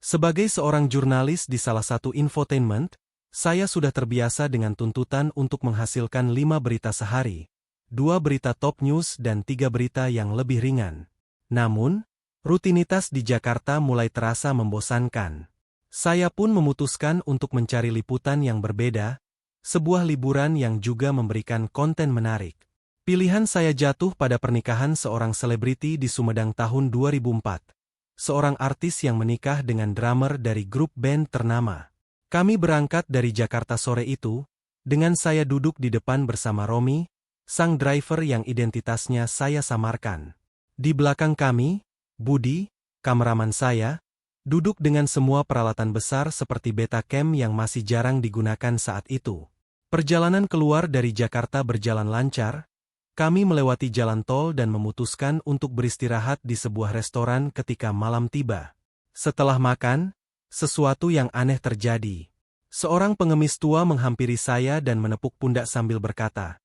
Sebagai seorang jurnalis di salah satu infotainment, saya sudah terbiasa dengan tuntutan untuk menghasilkan 5 berita sehari, 2 berita top news dan 3 berita yang lebih ringan. Namun, rutinitas di Jakarta mulai terasa membosankan. Saya pun memutuskan untuk mencari liputan yang berbeda, sebuah liburan yang juga memberikan konten menarik. Pilihan saya jatuh pada pernikahan seorang selebriti di Sumedang tahun 2004. Seorang artis yang menikah dengan drummer dari grup band ternama. Kami berangkat dari Jakarta sore itu, dengan saya duduk di depan bersama Romi, sang driver yang identitasnya saya samarkan. Di belakang kami, Budi, kameraman saya, duduk dengan semua peralatan besar seperti Betacam yang masih jarang digunakan saat itu. Perjalanan keluar dari Jakarta berjalan lancar. Kami melewati jalan tol dan memutuskan untuk beristirahat di sebuah restoran ketika malam tiba. Setelah makan, sesuatu yang aneh terjadi. Seorang pengemis tua menghampiri saya dan menepuk pundak sambil berkata,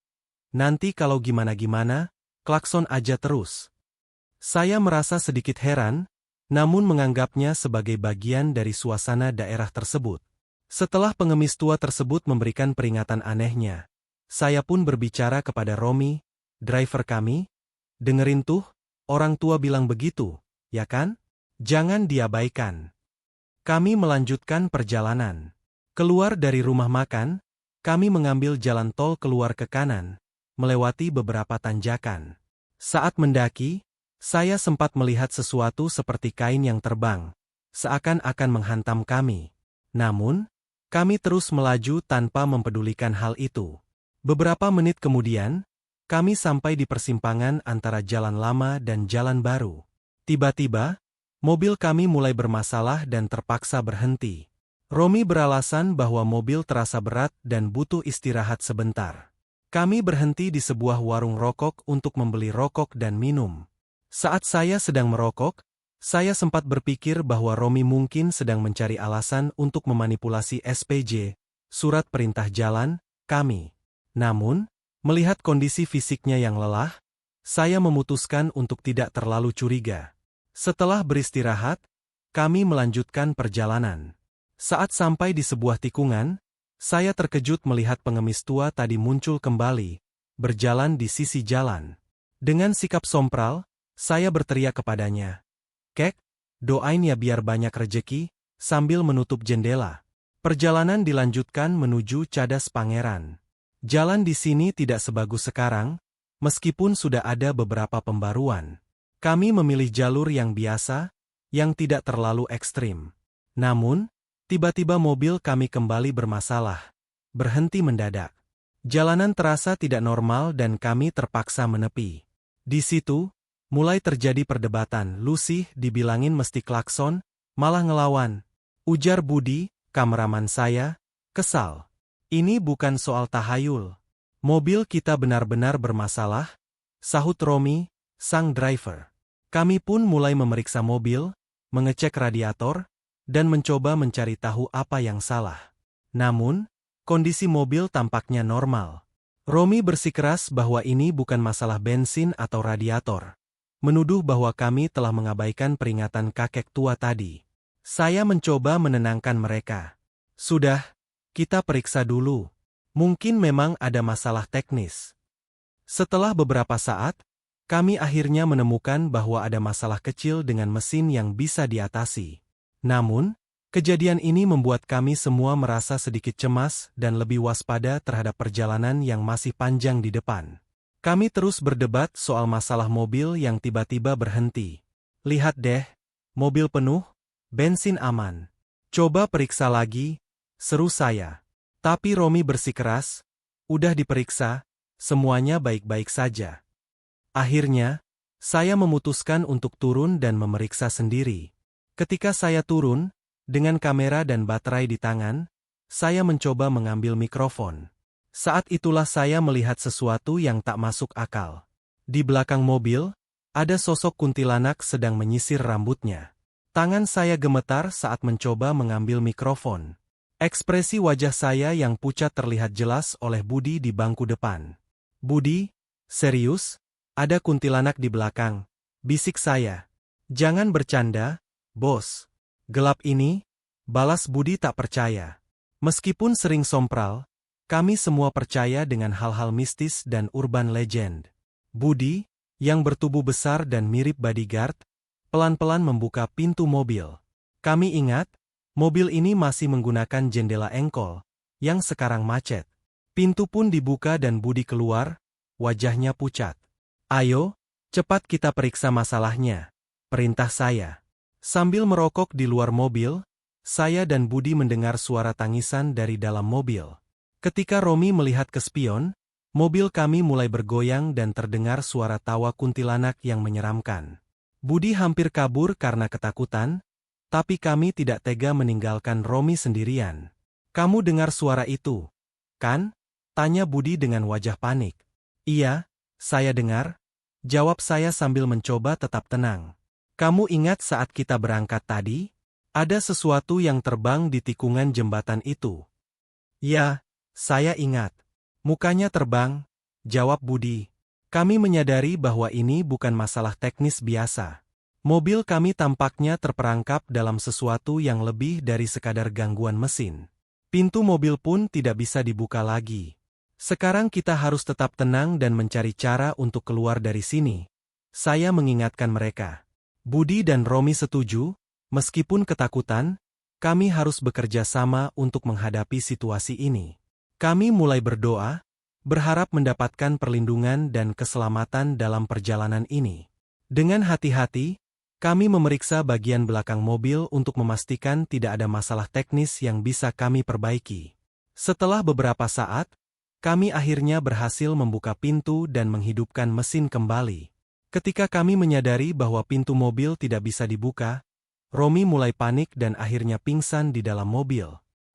"Nanti kalau gimana-gimana, klakson aja terus." Saya merasa sedikit heran, namun menganggapnya sebagai bagian dari suasana daerah tersebut. Setelah pengemis tua tersebut memberikan peringatan anehnya, saya pun berbicara kepada Romi, driver kami, "Dengerin tuh, orang tua bilang begitu, ya kan? Jangan diabaikan." Kami melanjutkan perjalanan. Keluar dari rumah makan, kami mengambil jalan tol keluar ke kanan, melewati beberapa tanjakan. Saat mendaki, saya sempat melihat sesuatu seperti kain yang terbang, seakan-akan menghantam kami. Namun, kami terus melaju tanpa mempedulikan hal itu. Beberapa menit kemudian, kami sampai di persimpangan antara jalan lama dan jalan baru. Tiba-tiba, mobil kami mulai bermasalah dan terpaksa berhenti. Romi beralasan bahwa mobil terasa berat dan butuh istirahat sebentar. Kami berhenti di sebuah warung rokok untuk membeli rokok dan minum. Saat saya sedang merokok, saya sempat berpikir bahwa Romi mungkin sedang mencari alasan untuk memanipulasi SPJ, surat perintah jalan, kami. Namun, melihat kondisi fisiknya yang lelah, saya memutuskan untuk tidak terlalu curiga. Setelah beristirahat, kami melanjutkan perjalanan. Saat sampai di sebuah tikungan, saya terkejut melihat pengemis tua tadi muncul kembali, berjalan di sisi jalan. Dengan sikap sompral, saya berteriak kepadanya, "Kek, doain ya biar banyak rejeki," sambil menutup jendela. Perjalanan dilanjutkan menuju Cadas Pangeran. Jalan di sini tidak sebagus sekarang, meskipun sudah ada beberapa pembaruan. Kami memilih jalur yang biasa, yang tidak terlalu ekstrim. Namun, tiba-tiba mobil kami kembali bermasalah, berhenti mendadak. Jalanan terasa tidak normal dan kami terpaksa menepi. Di situ, mulai terjadi perdebatan. "Lucy, dibilangin mesti klakson, malah ngelawan," ujar Budi, kameraman saya, kesal. "Ini bukan soal tahayul. Mobil kita benar-benar bermasalah," sahut Romi, sang driver. Kami pun mulai memeriksa mobil, mengecek radiator, dan mencoba mencari tahu apa yang salah. Namun, kondisi mobil tampaknya normal. Romi bersikeras bahwa ini bukan masalah bensin atau radiator, menuduh bahwa kami telah mengabaikan peringatan kakek tua tadi. Saya mencoba menenangkan mereka. "Sudah, kita periksa dulu. Mungkin memang ada masalah teknis." Setelah beberapa saat, kami akhirnya menemukan bahwa ada masalah kecil dengan mesin yang bisa diatasi. Namun, kejadian ini membuat kami semua merasa sedikit cemas dan lebih waspada terhadap perjalanan yang masih panjang di depan. Kami terus berdebat soal masalah mobil yang tiba-tiba berhenti. "Lihat deh, mobil penuh, bensin aman. Coba periksa lagi," seru saya. Tapi Romi bersikeras, "Udah diperiksa, semuanya baik-baik saja." Akhirnya, saya memutuskan untuk turun dan memeriksa sendiri. Ketika saya turun, dengan kamera dan baterai di tangan, saya mencoba mengambil mikrofon. Saat itulah saya melihat sesuatu yang tak masuk akal. Di belakang mobil, ada sosok kuntilanak sedang menyisir rambutnya. Tangan saya gemetar saat mencoba mengambil mikrofon. Ekspresi wajah saya yang pucat terlihat jelas oleh Budi di bangku depan. "Budi, serius? Ada kuntilanak di belakang," bisik saya. "Jangan bercanda, bos." Gelap ini, balas Budi tak percaya. Meskipun sering sompral, kami semua percaya dengan hal-hal mistis dan urban legend. Budi, yang bertubuh besar dan mirip bodyguard, pelan-pelan membuka pintu mobil. Kami ingat, mobil ini masih menggunakan jendela engkol, yang sekarang macet. Pintu pun dibuka dan Budi keluar, wajahnya pucat. "Ayo, cepat kita periksa masalahnya," perintah saya. Sambil merokok di luar mobil, saya dan Budi mendengar suara tangisan dari dalam mobil. Ketika Romi melihat ke spion, mobil kami mulai bergoyang dan terdengar suara tawa kuntilanak yang menyeramkan. Budi hampir kabur karena ketakutan, tapi kami tidak tega meninggalkan Romi sendirian. "Kamu dengar suara itu, kan?" tanya Budi dengan wajah panik. "Iya, saya dengar," jawab saya sambil mencoba tetap tenang. "Kamu ingat saat kita berangkat tadi? Ada sesuatu yang terbang di tikungan jembatan itu." "Ya, saya ingat. Mukanya terbang," jawab Budi. Kami menyadari bahwa ini bukan masalah teknis biasa. Mobil kami tampaknya terperangkap dalam sesuatu yang lebih dari sekadar gangguan mesin. Pintu mobil pun tidak bisa dibuka lagi. "Sekarang kita harus tetap tenang dan mencari cara untuk keluar dari sini," saya mengingatkan mereka. Budi dan Romi setuju, meskipun ketakutan, kami harus bekerja sama untuk menghadapi situasi ini. Kami mulai berdoa, berharap mendapatkan perlindungan dan keselamatan dalam perjalanan ini. Dengan hati-hati, kami memeriksa bagian belakang mobil untuk memastikan tidak ada masalah teknis yang bisa kami perbaiki. Setelah beberapa saat, kami akhirnya berhasil membuka pintu dan menghidupkan mesin kembali. Ketika kami menyadari bahwa pintu mobil tidak bisa dibuka, Romi mulai panik dan akhirnya pingsan di dalam mobil.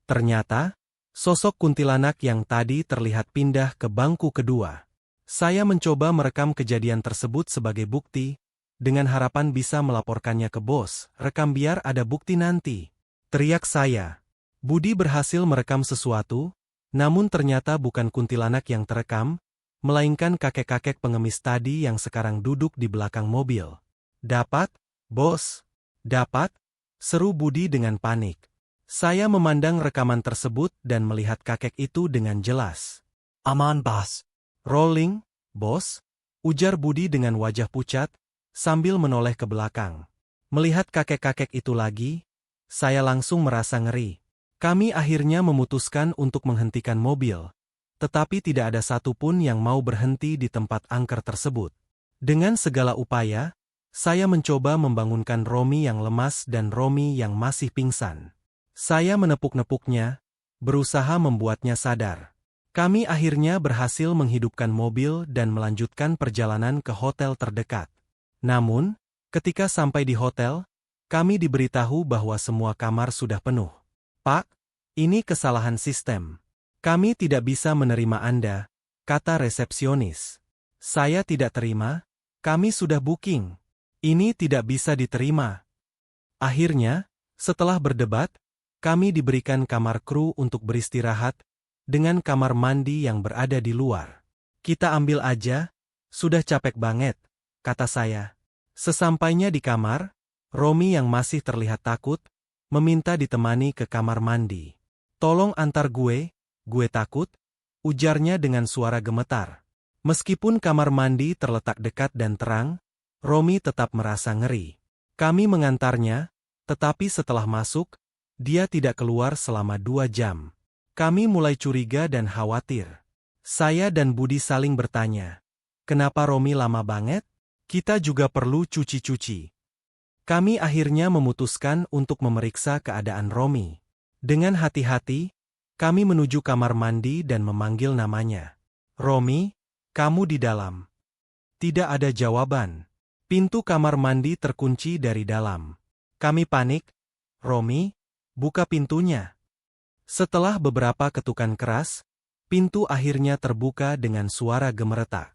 Ternyata, sosok kuntilanak yang tadi terlihat pindah ke bangku kedua. Saya mencoba merekam kejadian tersebut sebagai bukti, dengan harapan bisa melaporkannya ke bos. "Rekam biar ada bukti nanti," teriak saya. Budi berhasil merekam sesuatu, namun ternyata bukan kuntilanak yang terekam, melainkan kakek-kakek pengemis tadi yang sekarang duduk di belakang mobil. "Dapat, bos? Dapat?" seru Budi dengan panik. Saya memandang rekaman tersebut dan melihat kakek itu dengan jelas. "Aman, bos." "Rolling, bos," ujar Budi dengan wajah pucat, sambil menoleh ke belakang. Melihat kakek-kakek itu lagi, saya langsung merasa ngeri. Kami akhirnya memutuskan untuk menghentikan mobil, tetapi tidak ada satupun yang mau berhenti di tempat angker tersebut. Dengan segala upaya, saya mencoba membangunkan Romi yang lemas dan Romi yang masih pingsan. Saya menepuk-nepuknya, berusaha membuatnya sadar. Kami akhirnya berhasil menghidupkan mobil dan melanjutkan perjalanan ke hotel terdekat. Namun, ketika sampai di hotel, kami diberitahu bahwa semua kamar sudah penuh. "Pak, ini kesalahan sistem. Kami tidak bisa menerima Anda," kata resepsionis. Saya tidak terima, "Kami sudah booking. Ini tidak bisa diterima." Akhirnya, setelah berdebat, kami diberikan kamar kru untuk beristirahat, dengan kamar mandi yang berada di luar. "Kita ambil aja, sudah capek banget," kata saya. Sesampainya di kamar, Romi yang masih terlihat takut, meminta ditemani ke kamar mandi. "Tolong antar gue takut," ujarnya dengan suara gemetar. Meskipun kamar mandi terletak dekat dan terang, Romi tetap merasa ngeri. Kami mengantarnya, tetapi setelah masuk, dia tidak keluar selama 2 jam. Kami mulai curiga dan khawatir. Saya dan Budi saling bertanya, "Kenapa Romi lama banget? Kita juga perlu cuci-cuci." Kami akhirnya memutuskan untuk memeriksa keadaan Romi. Dengan hati-hati, kami menuju kamar mandi dan memanggil namanya. "Romi, kamu di dalam?" Tidak ada jawaban. Pintu kamar mandi terkunci dari dalam. Kami panik. "Romi, buka pintunya." Setelah beberapa ketukan keras, pintu akhirnya terbuka dengan suara gemeretak.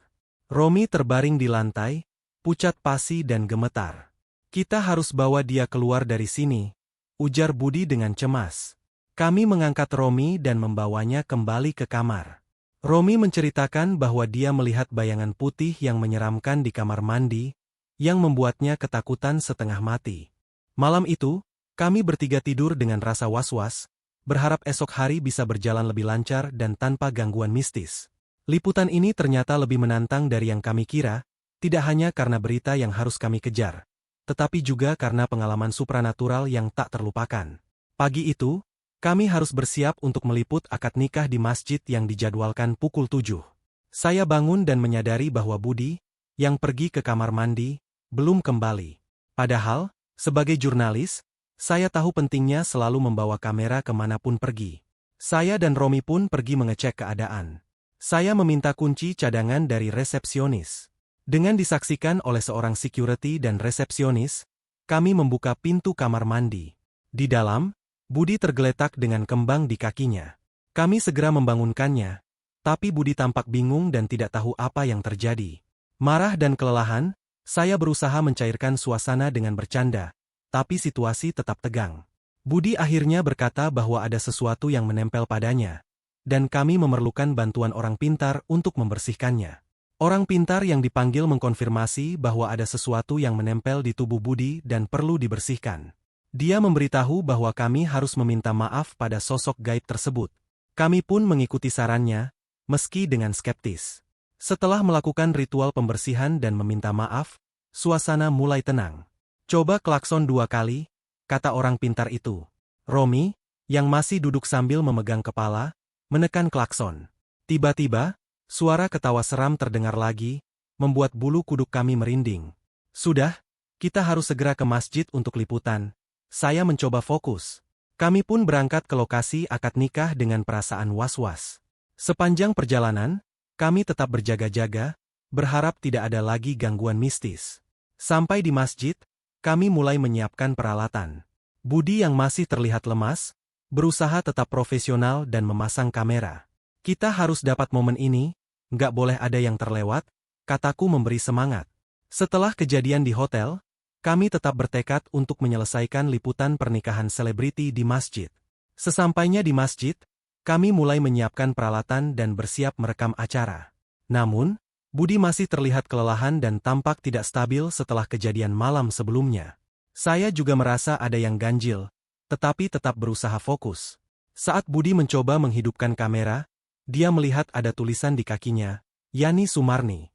Romi terbaring di lantai, pucat pasi dan gemetar. "Kita harus bawa dia keluar dari sini," ujar Budi dengan cemas. Kami mengangkat Romi dan membawanya kembali ke kamar. Romi menceritakan bahwa dia melihat bayangan putih yang menyeramkan di kamar mandi, yang membuatnya ketakutan setengah mati. Malam itu, Kami bertiga tidur dengan rasa was-was, berharap esok hari bisa berjalan lebih lancar dan tanpa gangguan mistis. Liputan ini ternyata lebih menantang dari yang kami kira, tidak hanya karena berita yang harus kami kejar, tetapi juga karena pengalaman supranatural yang tak terlupakan. Pagi itu, kami harus bersiap untuk meliput akad nikah di masjid yang dijadwalkan pukul 7. Saya bangun dan menyadari bahwa Budi, yang pergi ke kamar mandi, belum kembali. Padahal, sebagai jurnalis, saya tahu pentingnya selalu membawa kamera kemanapun pergi. Saya dan Romi pun pergi mengecek keadaan. Saya meminta kunci cadangan dari resepsionis. Dengan disaksikan oleh seorang security dan resepsionis, kami membuka pintu kamar mandi. Di dalam, Budi tergeletak dengan kembang di kakinya. Kami segera membangunkannya, tapi Budi tampak bingung dan tidak tahu apa yang terjadi. Marah dan kelelahan, saya berusaha mencairkan suasana dengan bercanda, tapi situasi tetap tegang. Budi akhirnya berkata bahwa ada sesuatu yang menempel padanya, dan kami memerlukan bantuan orang pintar untuk membersihkannya. Orang pintar yang dipanggil mengkonfirmasi bahwa ada sesuatu yang menempel di tubuh Budi dan perlu dibersihkan. Dia memberitahu bahwa kami harus meminta maaf pada sosok gaib tersebut. Kami pun mengikuti sarannya, meski dengan skeptis. Setelah melakukan ritual pembersihan dan meminta maaf, suasana mulai tenang. Coba klakson 2 kali, kata orang pintar itu. Romi, yang masih duduk sambil memegang kepala, menekan klakson. Tiba-tiba, suara ketawa seram terdengar lagi, membuat bulu kuduk kami merinding. Sudah, kita harus segera ke masjid untuk liputan. Saya mencoba fokus. Kami pun berangkat ke lokasi akad nikah dengan perasaan was-was. Sepanjang perjalanan, kami tetap berjaga-jaga, berharap tidak ada lagi gangguan mistis. Sampai di masjid, kami mulai menyiapkan peralatan. Budi yang masih terlihat lemas, berusaha tetap profesional dan memasang kamera. Kita harus dapat momen ini, nggak boleh ada yang terlewat, kataku memberi semangat. Setelah kejadian di hotel, kami tetap bertekad untuk menyelesaikan liputan pernikahan selebriti di masjid. Sesampainya di masjid, kami mulai menyiapkan peralatan dan bersiap merekam acara. Namun, Budi masih terlihat kelelahan dan tampak tidak stabil setelah kejadian malam sebelumnya. Saya juga merasa ada yang ganjil, tetapi tetap berusaha fokus. Saat Budi mencoba menghidupkan kamera, dia melihat ada tulisan di kakinya, Yani Sumarni.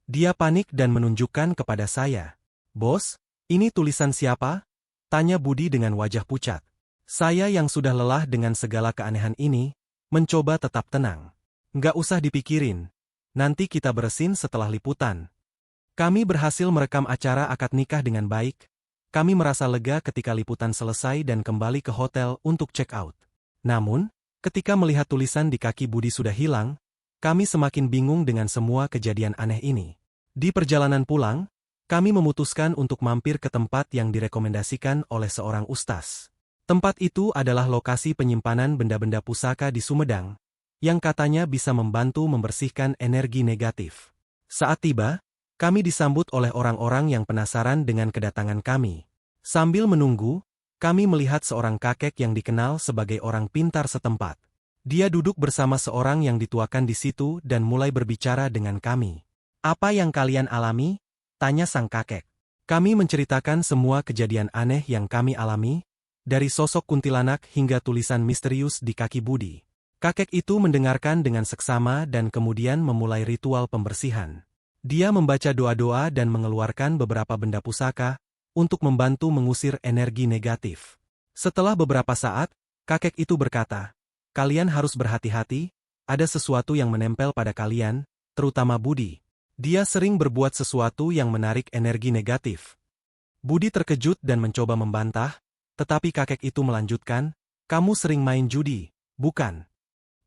Dia panik dan menunjukkan kepada saya. "Bos, ini tulisan siapa?" tanya Budi dengan wajah pucat. Saya yang sudah lelah dengan segala keanehan ini, mencoba tetap tenang. "Nggak usah dipikirin. Nanti kita beresin setelah liputan." Kami berhasil merekam acara akad nikah dengan baik. Kami merasa lega ketika liputan selesai dan kembali ke hotel untuk check out. Namun, ketika melihat tulisan di kaki Budi sudah hilang, kami semakin bingung dengan semua kejadian aneh ini. Di perjalanan pulang, kami memutuskan untuk mampir ke tempat yang direkomendasikan oleh seorang ustaz. Tempat itu adalah lokasi penyimpanan benda-benda pusaka di Sumedang, yang katanya bisa membantu membersihkan energi negatif. Saat tiba, kami disambut oleh orang-orang yang penasaran dengan kedatangan kami. Sambil menunggu, kami melihat seorang kakek yang dikenal sebagai orang pintar setempat. Dia duduk bersama seorang yang dituakan di situ dan mulai berbicara dengan kami. "Apa yang kalian alami?" tanya sang kakek. Kami menceritakan semua kejadian aneh yang kami alami, dari sosok kuntilanak hingga tulisan misterius di kaki Budi. Kakek itu mendengarkan dengan seksama dan kemudian memulai ritual pembersihan. Dia membaca doa-doa dan mengeluarkan beberapa benda pusaka untuk membantu mengusir energi negatif. Setelah beberapa saat, kakek itu berkata, "Kalian harus berhati-hati, ada sesuatu yang menempel pada kalian, terutama Budi. Dia sering berbuat sesuatu yang menarik energi negatif." Budi terkejut dan mencoba membantah, tetapi kakek itu melanjutkan, "Kamu sering main judi, bukan?"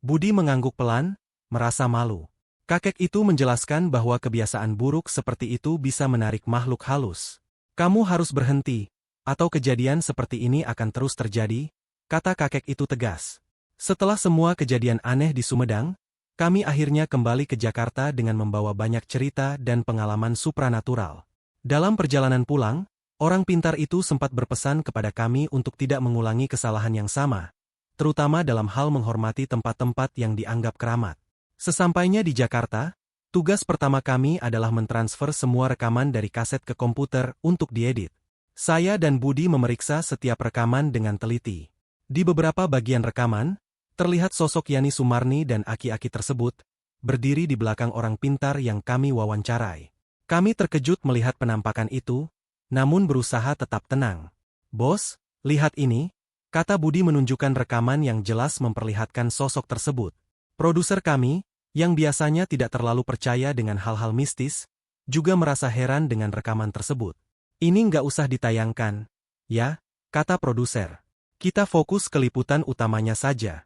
Budi mengangguk pelan, merasa malu. Kakek itu menjelaskan bahwa kebiasaan buruk seperti itu bisa menarik makhluk halus. "Kamu harus berhenti, atau kejadian seperti ini akan terus terjadi," kata kakek itu tegas. Setelah semua kejadian aneh di Sumedang, kami akhirnya kembali ke Jakarta dengan membawa banyak cerita dan pengalaman supranatural. Dalam perjalanan pulang, orang pintar itu sempat berpesan kepada kami untuk tidak mengulangi kesalahan yang sama, terutama dalam hal menghormati tempat-tempat yang dianggap keramat. Sesampainya di Jakarta, tugas pertama kami adalah mentransfer semua rekaman dari kaset ke komputer untuk diedit. Saya dan Budi memeriksa setiap rekaman dengan teliti. Di beberapa bagian rekaman, terlihat sosok Yani Sumarni dan aki-aki tersebut, berdiri di belakang orang pintar yang kami wawancarai. Kami terkejut melihat penampakan itu, namun berusaha tetap tenang. Bos, lihat ini, kata Budi menunjukkan rekaman yang jelas memperlihatkan sosok tersebut. Produser kami, yang biasanya tidak terlalu percaya dengan hal-hal mistis, juga merasa heran dengan rekaman tersebut. Ini nggak usah ditayangkan, ya, kata produser. Kita fokus ke liputan utamanya saja.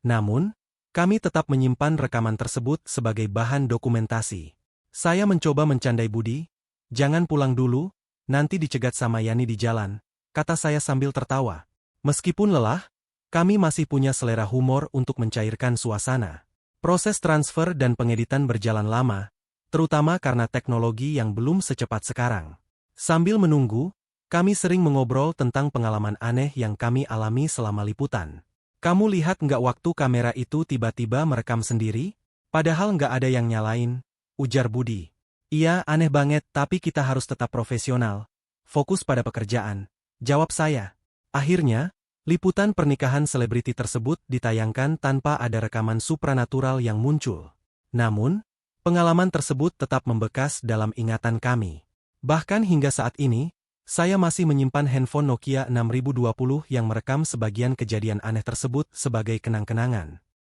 Namun, kami tetap menyimpan rekaman tersebut sebagai bahan dokumentasi. Saya mencoba mencandai Budi, jangan pulang dulu, nanti dicegat sama Yani di jalan, kata saya sambil tertawa. Meskipun lelah, kami masih punya selera humor untuk mencairkan suasana. Proses transfer dan pengeditan berjalan lama, terutama karena teknologi yang belum secepat sekarang. Sambil menunggu, kami sering mengobrol tentang pengalaman aneh yang kami alami selama liputan. Kamu lihat nggak waktu kamera itu tiba-tiba merekam sendiri? Padahal nggak ada yang nyalain, ujar Budi. Iya, aneh banget, tapi kita harus tetap profesional. Fokus pada pekerjaan, jawab saya. Akhirnya, liputan pernikahan selebriti tersebut ditayangkan tanpa ada rekaman supranatural yang muncul. Namun, pengalaman tersebut tetap membekas dalam ingatan kami. Bahkan hingga saat ini, saya masih menyimpan handphone Nokia 6020 yang merekam sebagian kejadian aneh tersebut sebagai kenang-kenangan.